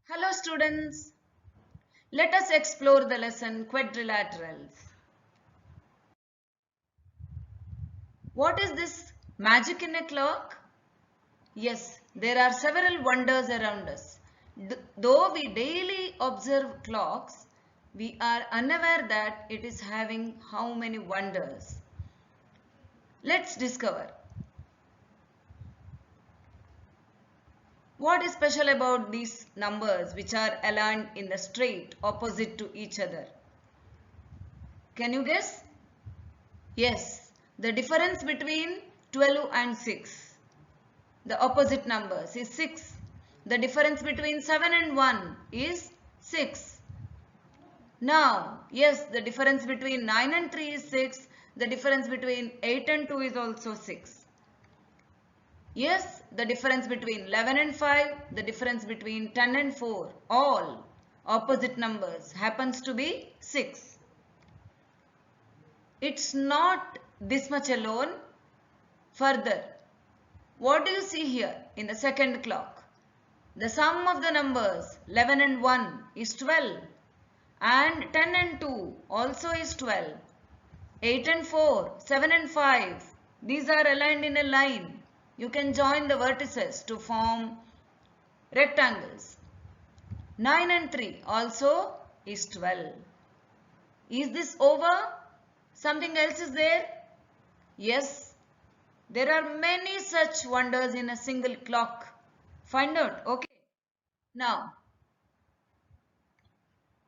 Hello students, let us explore the lesson Quadrilaterals. What is this magic in a clock? Yes, there are several wonders around us. Though we daily observe clocks, we are unaware that it is having how many wonders. Let's discover. What is special about these numbers which are aligned in the straight opposite to each other? Can you guess? Yes, the difference between 12 and 6, the opposite numbers, is 6. The difference between 7 and 1 is 6. Now, yes, the difference between 9 and 3 is 6. The difference between 8 and 2 is also 6. Yes, the difference between 11 and 5, the difference between 10 and 4, all opposite numbers happens to be 6. It's not this much alone. Further, what do you see here in the second clock? The sum of the numbers 11 and 1 is 12 and 10 and 2 also is 12. 8 and 4, 7 and 5, these are aligned in a line. You can join the vertices to form rectangles. 9 and 3 also is 12. Is this over? Something else is there? Yes, there are many such wonders in a single clock. Find out, okay? Now,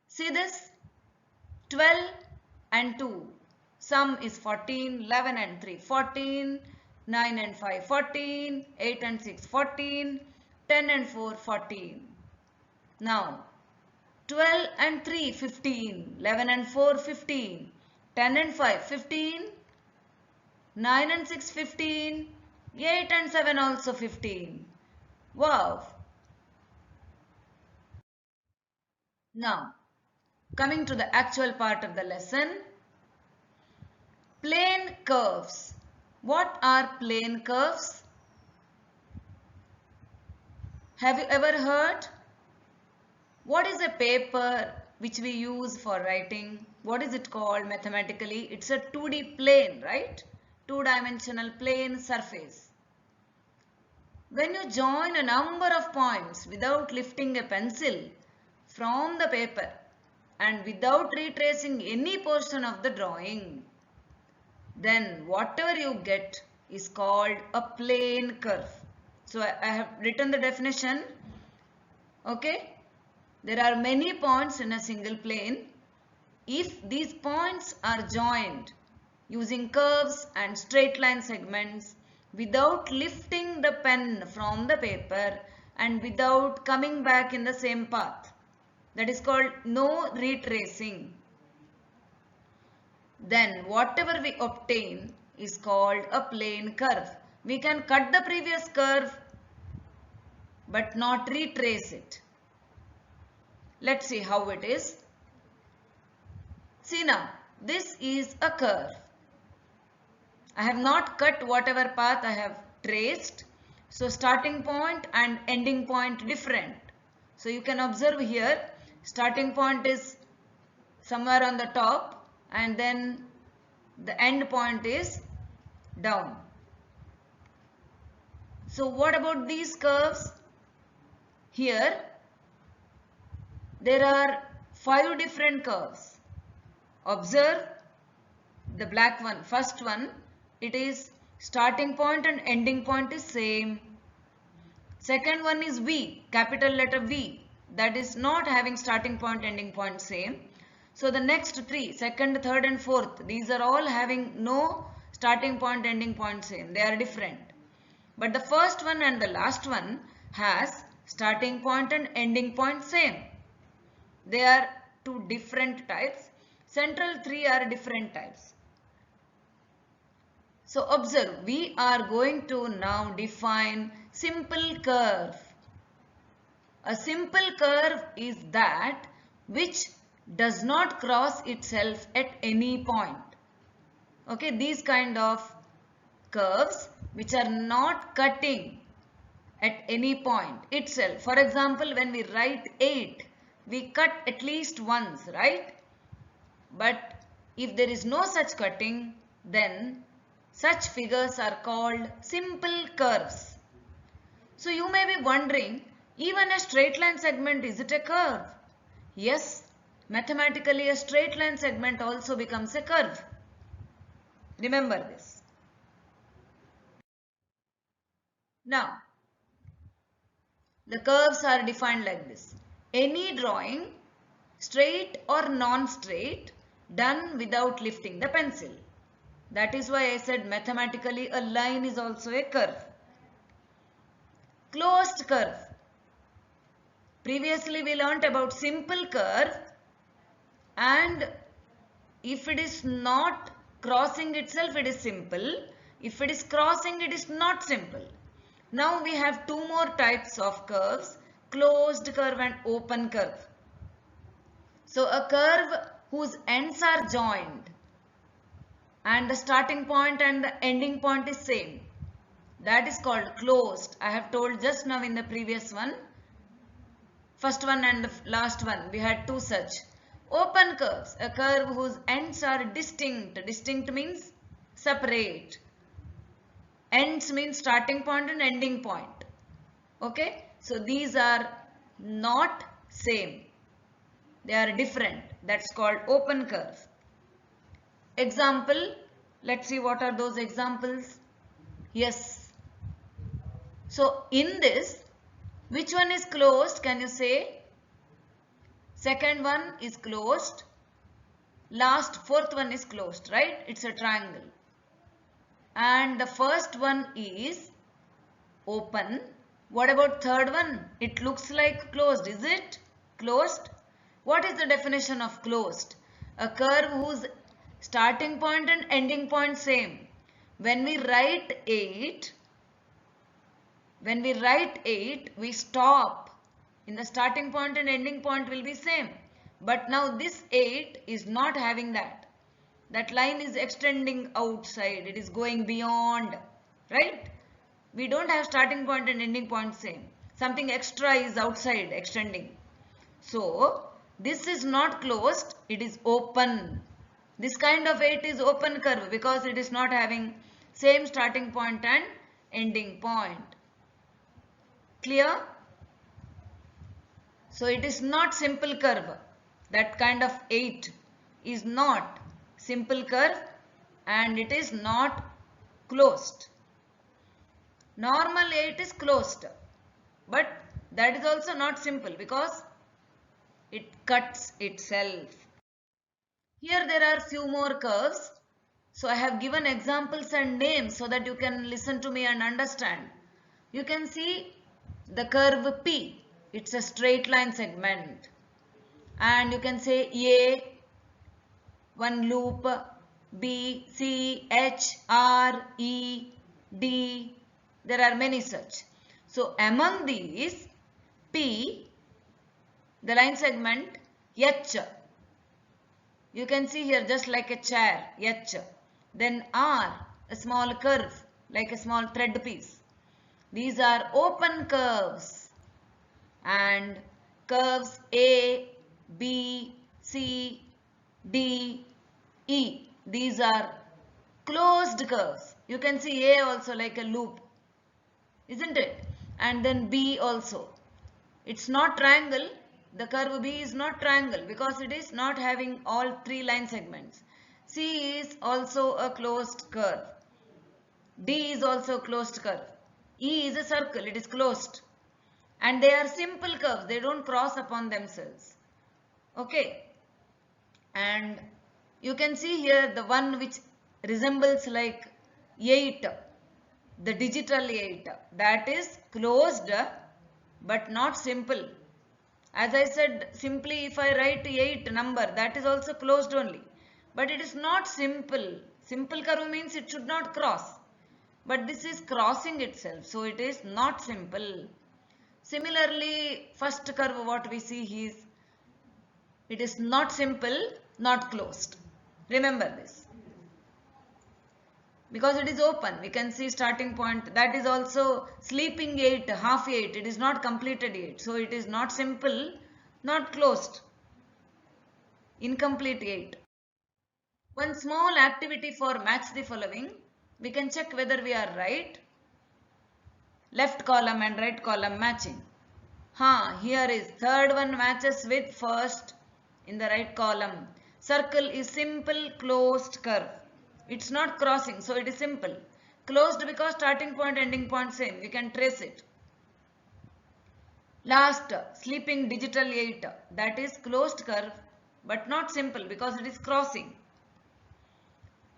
see this? 12 and 2. Sum is 14, 11 and 3, 14, 9 and 5, 14, 8 and 6, 14, 10 and 4, 14. Now, 12 and 3, 15, 11 and 4, 15, 10 and 5, 15, 9 and 6, 15, 8 and 7 also 15. Wow! Now, coming to the actual part of the lesson, plane curves. What are plane curves? Have you ever heard? What is a paper which we use for writing? What is it called mathematically? It's a 2D plane, right? Two-dimensional plane surface. When you join a number of points without lifting a pencil from the paper and without retracing any portion of the drawing, then whatever you get is called a plane curve. So I have written the definition. Okay. There are many points in a single plane. If these points are joined using curves and straight line segments without lifting the pen from the paper and without coming back in the same path, that is called no retracing, then whatever we obtain is called a plane curve. We can cut the previous curve but not retrace it. Let's see how it is. See now, this is a curve. I have not cut whatever path I have traced. So starting point and ending point different. So you can observe here, starting point is somewhere on the top and then the end point is down. So what about these curves? Here there are 5 different curves. Observe the black one, first one, it is starting point and ending point is same. Second one is V, capital letter V, that is not having starting point, ending point same. So the next 3, second, third and fourth, these are all having no starting point, ending point same, they are different. But the first one and the last one has starting point and ending point same. They are 2 different types. Central 3 are different types. So observe, we are going to now define simple curve. A simple curve is that which does not cross itself at any point. Okay, these kind of curves which are not cutting at any point itself. For example, when we write 8, we cut at least once, right? But if there is no such cutting, then such figures are called simple curves. So you may be wondering, even a straight line segment, is it a curve? Yes, mathematically a straight line segment also becomes a curve. Remember this. Now, the curves are defined like this. Any drawing, straight or non-straight, done without lifting the pencil. That is why I said mathematically a line is also a curve. Closed curve. Previously we learnt about simple curve, and if it is not crossing itself, it is simple. If it is crossing, it is not simple. Now we have two more types of curves, closed curve and open curve. So a curve whose ends are joined and the starting point and the ending point is same, that is called closed. I have told just now in the previous one, first one and the last one, we had two such. Open curves, a curve whose ends are distinct. Distinct means separate. Ends means starting point and ending point. Okay, so these are not same. They are different. That's called open curve. Example, let's see what are those examples. Yes. So in this, which one is closed? Can you say? Second one is closed. Fourth one is closed, right? It's a triangle. And the first one is open. What about third one? It looks like closed. Is it closed? What is the definition of closed? A curve whose starting point and ending point same. When we write 8, we stop. In the starting point and ending point will be same. But now this 8 is not having that. That line is extending outside. It is going beyond, right? We don't have starting point and ending point same. Something extra is outside extending. So this is not closed. It is open. This kind of 8 is open curve because it is not having same starting point and ending point. Clear? So it is not simple curve. That kind of 8 is not simple curve and it is not closed. Normal 8 is closed, but that is also not simple because it cuts itself. Here there are few more curves. So I have given examples and names so that you can listen to me and understand. You can see the curve P. It's a straight line segment. And you can say A, one loop, B, C, H, R, E, D. There are many such. So among these, P, the line segment, H. You can see here just like a chair, H. Then R, a small curve, like a small thread piece. These are open curves. And curves A, B, C, D, E. These are closed curves. You can see A also like a loop, isn't it? And then B also. It's not triangle. The curve B is not triangle because it is not having all three line segments. C is also a closed curve. D is also a closed curve. E is a circle. It is closed. And they are simple curves. They don't cross upon themselves. Okay. And you can see here the one which resembles like 8. The digital 8. That is closed but not simple. As I said, simply if I write 8 number, that is also closed only. But it is not simple. Simple curve means it should not cross. But this is crossing itself. So it is not simple. Similarly, first curve what we see is, it is not simple, not closed. Remember this. because it is open. We can see starting point. That is also sleeping 8, half 8. It is not completed 8. So it is not simple, not closed. Incomplete 8. One small activity for match the following. We can check whether we are right. Left column and right column matching. Here is third one matches with first in the right column. Circle is simple closed curve. It's not crossing, so it is simple. Closed because starting point, ending point same. We can trace it. Last, sleeping digital 8. That is closed curve but not simple because it is crossing.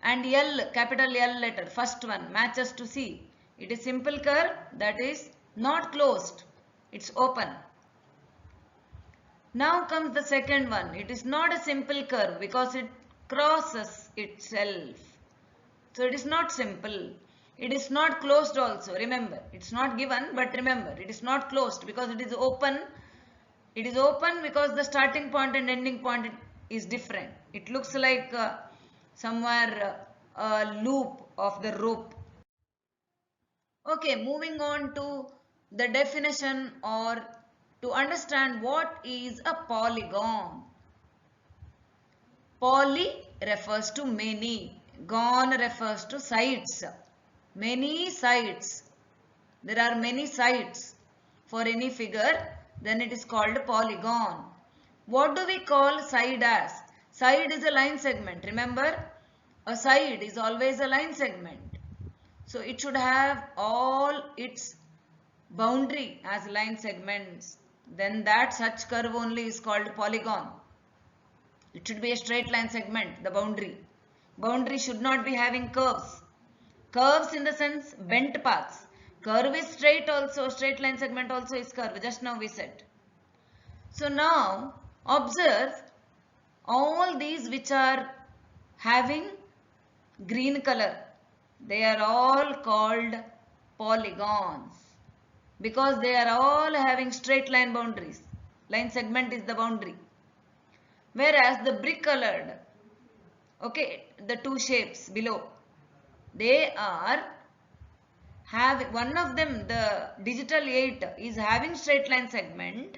And L, capital L letter, first one matches to C. It is simple curve, that is not closed. It's open. Now comes the second one. It is not a simple curve because it crosses itself. So it is not simple. It is not closed also. Remember, it's not given, but remember, it is not closed because it is open. It is open because the starting point and ending point is different. It looks like somewhere a loop of the rope. Okay, moving on to the definition or to understand what is a polygon. Poly refers to many. Gon refers to sides. Many sides. There are many sides for any figure, then it is called polygon. What do we call side as? Side is a line segment. Remember, a side is always a line segment. So it should have all its boundary as line segments. Then that such curve only is called polygon. It should be a straight line segment, the boundary. Boundary should not be having curves. Curves in the sense bent paths. Curve is straight also, straight line segment also is curve. Just now we said. So now observe all these which are having green color. They are all called polygons because they are all having straight line boundaries. Line segment is the boundary. Whereas the brick colored, okay, the two shapes below, they are one of them, the digital 8 is having straight line segment,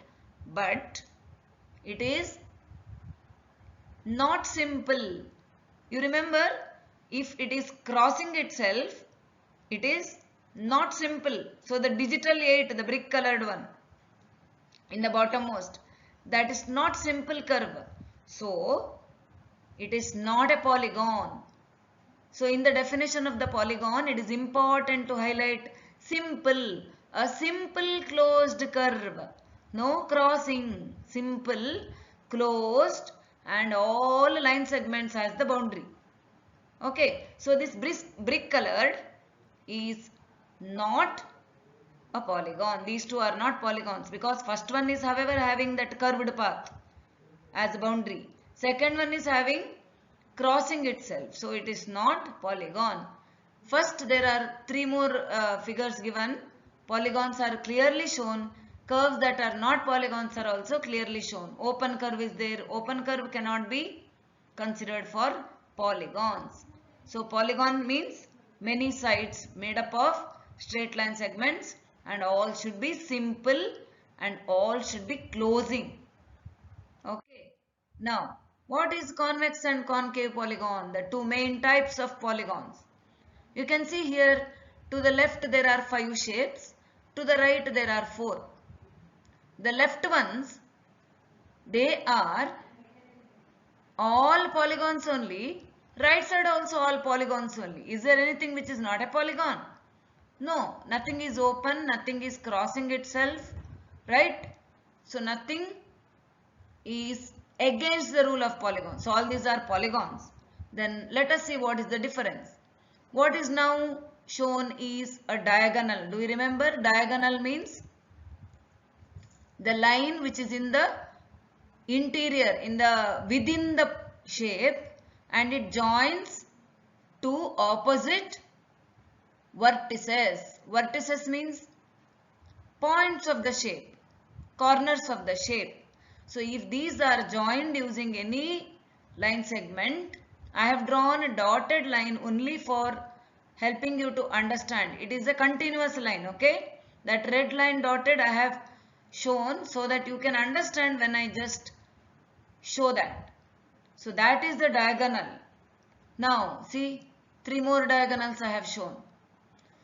but it is not simple. You remember, if it is crossing itself, it is not simple. So the digital 8, the brick colored one in the bottommost, that is not simple curve. So it is not a polygon. So in the definition of the polygon, it is important to highlight simple, a simple closed curve, no crossing, simple, closed, and all line segments as the boundary. Okay, so this brick colored is not a polygon. These two are not polygons because first one is however having that curved path as a boundary. Second one is having crossing itself. So it is not polygon. First there are three more figures given. Polygons are clearly shown. Curves that are not polygons are also clearly shown. Open curve is there. Open curve cannot be considered for polygons. So polygon means many sides made up of straight line segments and all should be simple and all should be closing. Okay. Now, what is convex and concave polygon? The two main types of polygons. You can see here to the left there are 5 shapes. To the right there are 4. The left ones, they are all polygons only. Right side also all polygons only. Is there anything which is not a polygon? No, nothing is open, nothing is crossing itself, right? So nothing is against the rule of polygons. So all these are polygons. Then let us see what is the difference. What is now shown is a diagonal. Do you remember? Diagonal means the line which is in the interior, within the shape, and it joins two opposite vertices. Vertices means points of the shape, corners of the shape. So if these are joined using any line segment, I have drawn a dotted line only for helping you to understand. It is a continuous line, okay? That red line dotted I have shown so that you can understand when I just show that. So that is the diagonal. Now see, 3 more diagonals I have shown.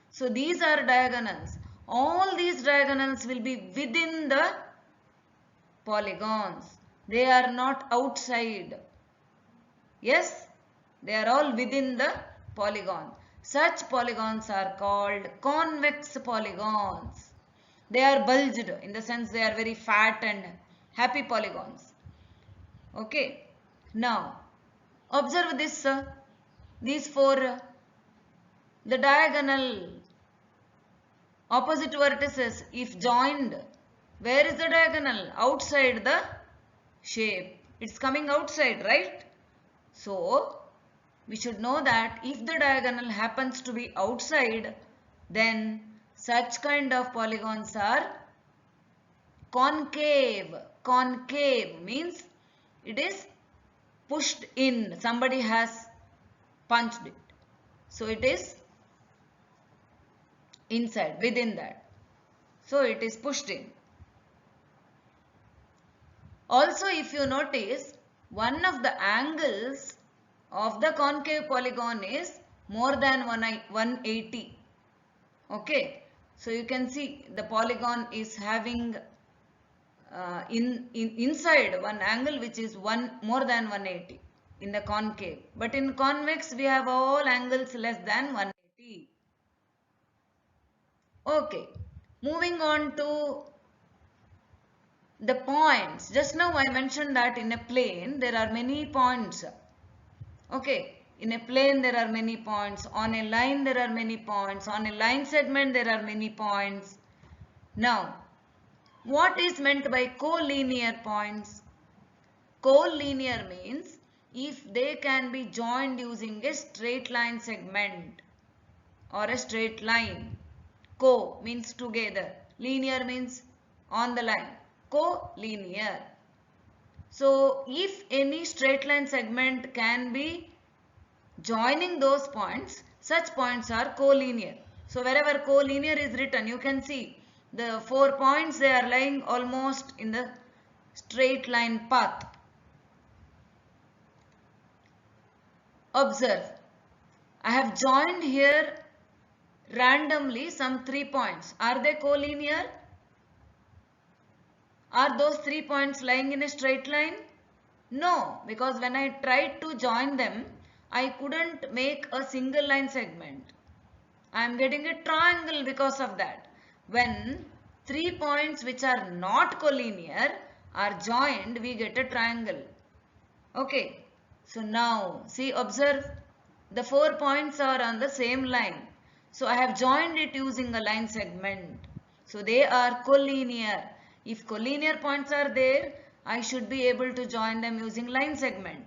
So these are diagonals. All these diagonals will be within the polygons. They are not outside. Yes, they are all within the polygon. Such polygons are called convex polygons. They are bulged, in the sense they are very fat and happy polygons. Okay. Now, observe this. These four, the diagonal opposite vertices, if joined, where is the diagonal? Outside the shape. It's coming outside, right? So, we should know that if the diagonal happens to be outside, then such kind of polygons are concave. Concave means it is pushed in. Somebody has punched it. So, it is inside, within that. So, it is pushed in. Also, if you notice, one of the angles of the concave polygon is more than 180. Okay. So, you can see the polygon is having inside one angle which is more than 180 in the concave. But in convex, we have all angles less than 180. Okay. Moving on to the points. Just now I mentioned that in a plane there are many points. Okay. In a plane there are many points. On a line there are many points. On a line segment there are many points. Now, what is meant by collinear points? Collinear means if they can be joined using a straight line segment or a straight line. Co means together. Linear means on the line. Collinear. So, if any straight line segment can be joining those points, such points are collinear. So, wherever collinear is written, you can see the 4 points, they are lying almost in the straight line path. Observe, I have joined here randomly some 3 points. Are they collinear? Are those 3 points lying in a straight line? No, because when I tried to join them, I couldn't make a single line segment. I am getting a triangle because of that. When 3 points which are not collinear are joined, we get a triangle. Okay. So now, see, observe, the 4 points are on the same line. So I have joined it using a line segment. So they are collinear. If collinear points are there, I should be able to join them using line segment.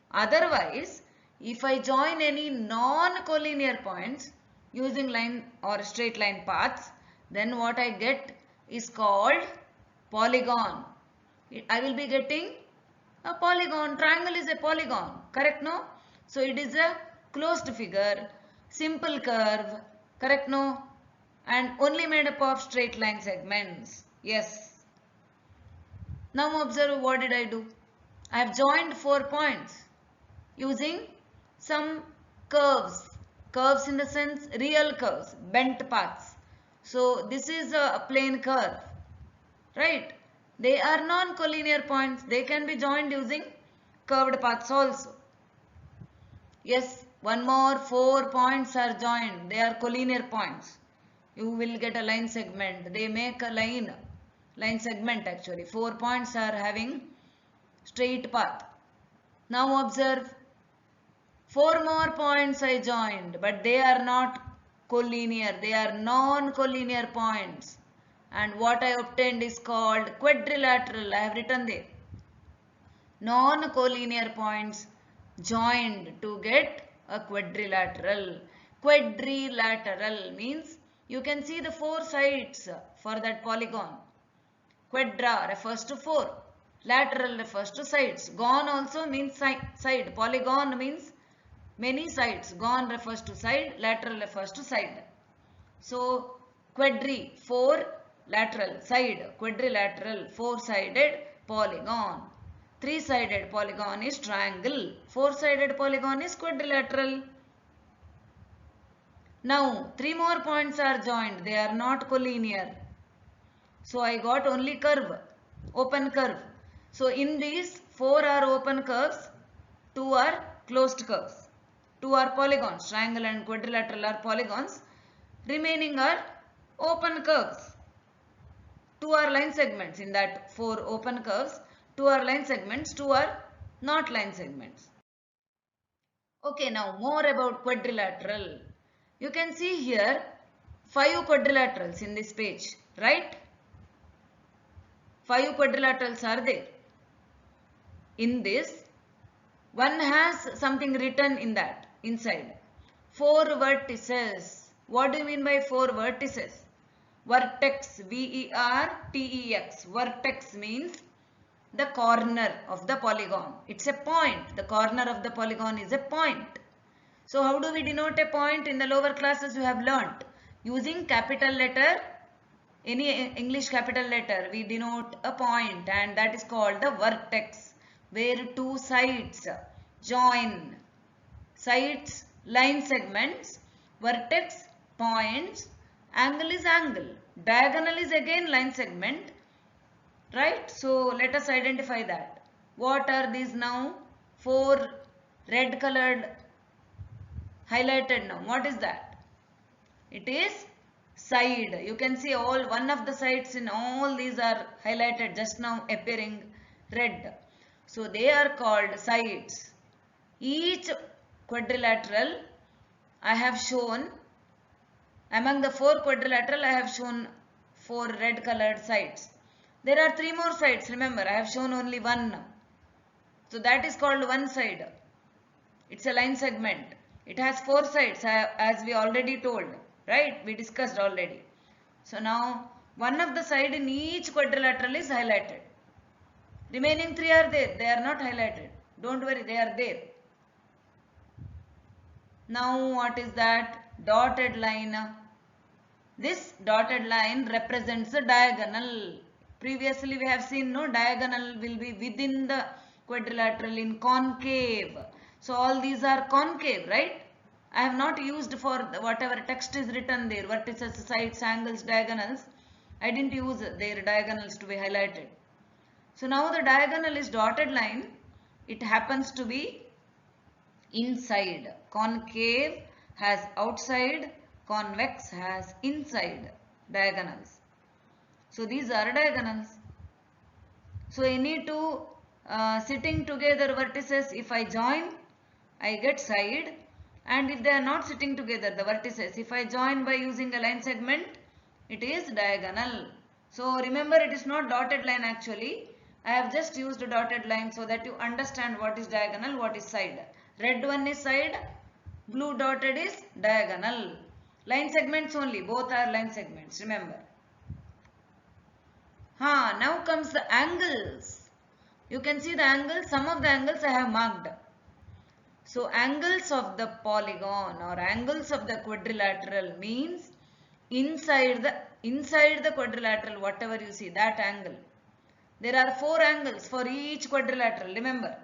Otherwise, if I join any non-collinear points using line or straight line paths, then what I get is called polygon. I will be getting a polygon. Triangle is a polygon, correct no? So it is a closed figure, simple curve, correct no? And only made up of straight line segments. Yes. Now observe, what did I do? I have joined 4 points using some curves. Curves in the sense real curves, bent paths. So this is a plane curve, right? They are non-collinear points. They can be joined using curved paths also. Yes, one more, 4 points are joined. They are collinear points. You will get a line segment. They make a line segment actually. 4 points are having straight path. Now observe, 4 more points I joined, but they are not collinear. They are non-collinear points. And what I obtained is called quadrilateral. I have written there. Non-collinear points joined to get a quadrilateral. Quadrilateral means you can see the 4 sides for that polygon. Quadra refers to 4. Lateral refers to sides. Gon also means side. Polygon means Many sides. Gon refers to side, lateral refers to side. So quadri, 4 lateral side, quadrilateral, 4-sided polygon. 3-sided polygon is triangle, 4-sided polygon is quadrilateral. Now 3 more points are joined, they are not collinear. So I got only curve, open curve. So in these 4 are open curves, 2 are closed curves. 2 are polygons, triangle and quadrilateral are polygons. Remaining are open curves. 2 are line segments in that 4 open curves. 2 are line segments, 2 are not line segments. Okay, now more about quadrilateral. You can see here 5 quadrilaterals in this page, right? 5 quadrilaterals are there. In this, one has something written in that, inside. 4 vertices. What do you mean by 4 vertices? Vertex, V-E-R-T-E-X. Vertex means the corner of the polygon. It's a point. The corner of the polygon is a point. So how do we denote a point? In the lower classes you have learnt. Using capital letter, any English capital letter, we denote a point, and that is called the vertex, where 2 sides join. Sides, line segments, vertex, points, angle is angle, diagonal is again line segment, right? So let us identify that. What are these now? 4 red colored highlighted now. What is that? It is side. You can see all one of the sides in all these are highlighted, just now appearing red. So they are called sides. Each quadrilateral I have shown, among the 4 quadrilateral I have shown 4 red colored sides. There are 3 more sides, remember I have shown only 1. So that is called one side. It's a line segment. It has 4 sides as we already told, right? We discussed already. So now one of the side in each quadrilateral is highlighted. Remaining 3 are there. They are not highlighted. Don't worry, they are there. Now what is that? Dotted line. This dotted line represents the diagonal. Previously we have seen no diagonal will be within the quadrilateral in concave. So all these are concave, right? I have not used for whatever text is written there, vertices, sides, angles, diagonals. I didn't use their diagonals to be highlighted. So now the diagonal is dotted line. It happens to be inside. Concave has outside, convex has inside diagonals. So these are diagonals. So any two sitting together vertices, if I join, I get side, and if they are not sitting together, the vertices, if I join by using a line segment, it is diagonal. So remember, it is not dotted line actually. I have just used a dotted line so that you understand what is diagonal, what is side. Red one is side, blue dotted is diagonal. Line segments only, both are line segments, remember. Now comes the angles. You can see the angles, some of the angles I have marked. So angles of the polygon or angles of the quadrilateral means inside the quadrilateral, whatever you see, that angle. There are 4 angles for each quadrilateral, remember.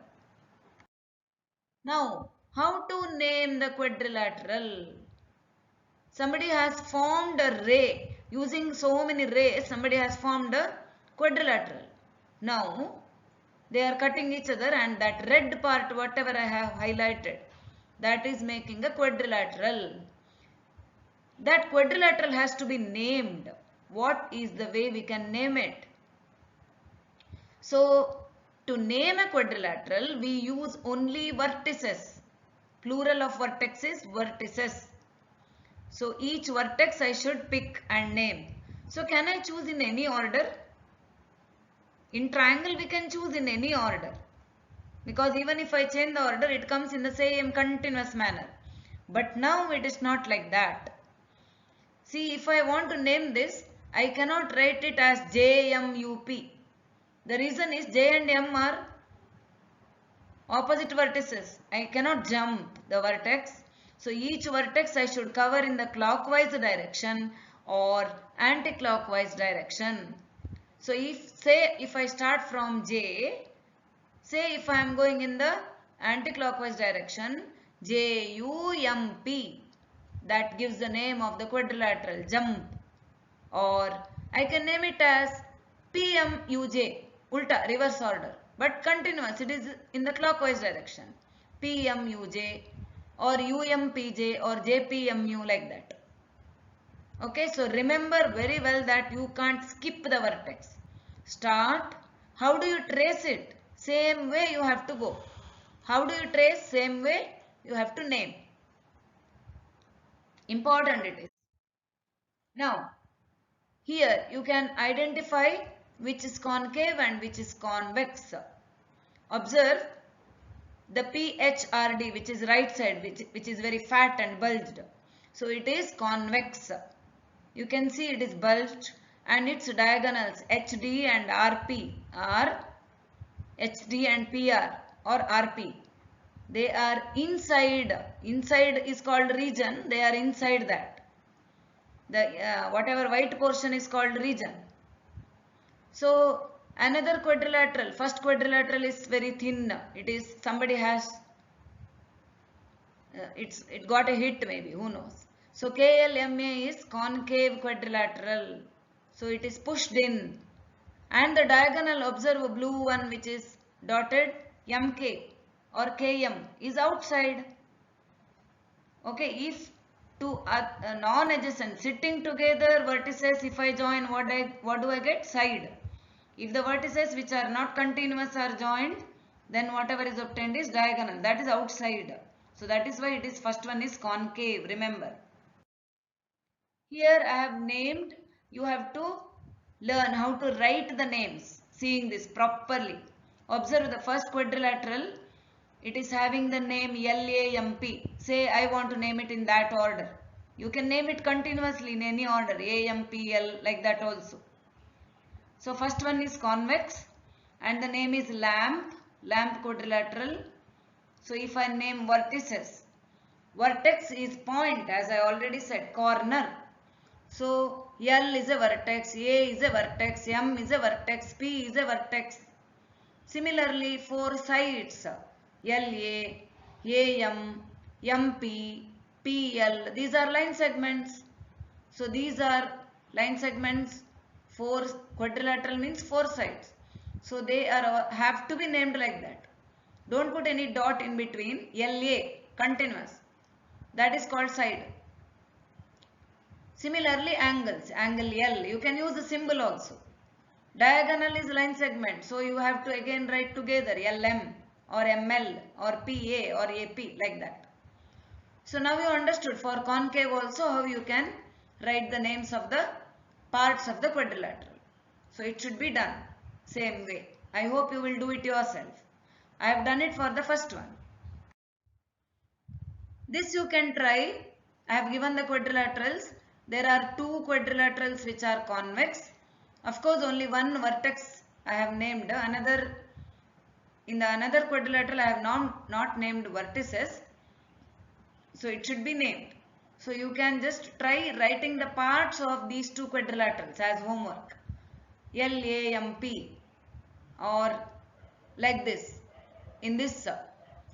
Now, how to name the quadrilateral? Somebody has formed a ray. Using so many rays, somebody has formed a quadrilateral. Now, they are cutting each other, and that red part, whatever I have highlighted, that is making a quadrilateral. That quadrilateral has to be named. What is the way we can name it? So, to name a quadrilateral, we use only vertices. Plural of vertex is vertices. So, each vertex I should pick and name. So, can I choose in any order? In triangle, we can choose in any order. Because even if I change the order, it comes in the same continuous manner. But now it is not like that. See, if I want to name this, I cannot write it as JMUP. The reason is J and M are Opposite vertices, I cannot jump the vertex. So each vertex I should cover in the clockwise direction or anti-clockwise direction. So if I start from J, say if I am going in the anti-clockwise direction, JUMP, that gives the name of the quadrilateral, jump. Or I can name it as PMUJ, ulta, reverse order, but continuous, it is in the clockwise direction, PMUJ or UMPJ or JPMU, like that. Okay, so remember very well that you can't skip the vertex. Start. How do you trace it? Same way you have to go. How do you trace? Same way you have to name. Important it is. Now, here you can identify which is concave and which is convex. Observe the PHRD, which is right side, which is very fat and bulged. So it is convex. You can see it is bulged, and its diagonals HD and RP are HD and PR or RP. They are inside. Inside is called region. They are inside that. The whatever white portion is called region. So another quadrilateral, first quadrilateral is very thin. It is, somebody has it got a hit, maybe, who knows. So KLMA is concave quadrilateral. So it is pushed in, and the diagonal, observe a blue one which is dotted, MK or KM is outside. Okay, if two non-adjacent sitting together vertices, if I join, what do I get? Side. If the vertices which are not continuous are joined, then whatever is obtained is diagonal, that is outside. So that is why it is, first one is concave, remember. Here I have named, you have to learn how to write the names, seeing this properly. Observe the first quadrilateral, it is having the name LAMP. Say I want to name it in that order. You can name it continuously in any order, AMPL, like that also. So first one is convex, and the name is lamp quadrilateral. So if I name vertices, vertex is point, as I already said, corner. So L is a vertex, A is a vertex, M is a vertex, P is a vertex. Similarly, four sides, LA, AM, MP, PL, these are line segments. So these are line segments. Four quadrilateral means four sides. So they are have to be named like that. Don't put any dot in between. LA, continuous, that is called side. Similarly, angles, angle L, you can use the symbol also. Diagonal is line segment, so you have to again write together LM or ML or PA or AP, like that. So now you understood for concave also how you can write the names of the parts of the quadrilateral. So it should be done same way. I hope you will do it yourself. I have done it for the first one. This you can try. I have given the quadrilaterals. There are two quadrilaterals which are convex. Of course, only one vertex I have named. In the another quadrilateral, I have not named vertices. So it should be named. So you can just try writing the parts of these two quadrilaterals as homework. LAMP or like this. In this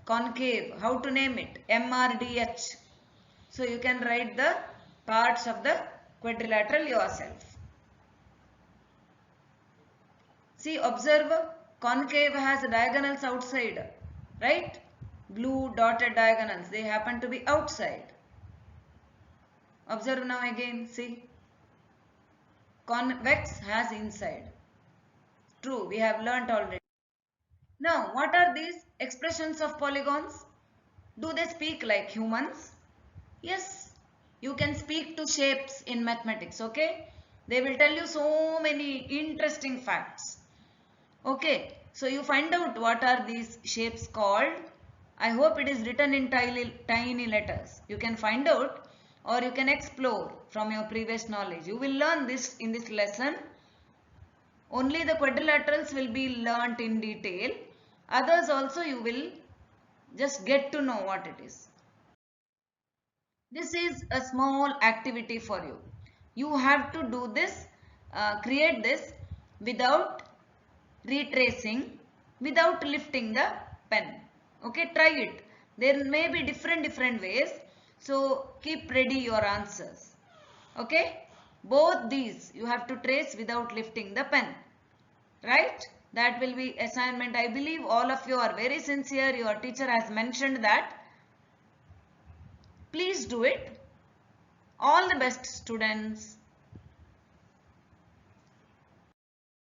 concave, how to name it? MRDH. So you can write the parts of the quadrilateral yourself. See, observe, concave has diagonals outside, right? Blue dotted diagonals, they happen to be outside. Observe now again, see. Convex has inside. True, we have learnt already. Now, what are these expressions of polygons? Do they speak like humans? Yes, you can speak to shapes in mathematics, okay? They will tell you so many interesting facts. Okay, so you find out what are these shapes called. I hope it is written in tiny letters. You can find out or you can explore from your previous knowledge. You will learn this in this lesson. Only the quadrilaterals will be learnt in detail. Others also you will Just get to know what it is. This is a small activity for you. You have to do this, create this without retracing, without lifting the pen. Okay, try it. There may be different ways. So keep ready your answers. Okay, both these you have to trace without lifting the pen. Right? That will be assignment. I believe all of you are very sincere. Your teacher has mentioned that. Please do it. All the best, students.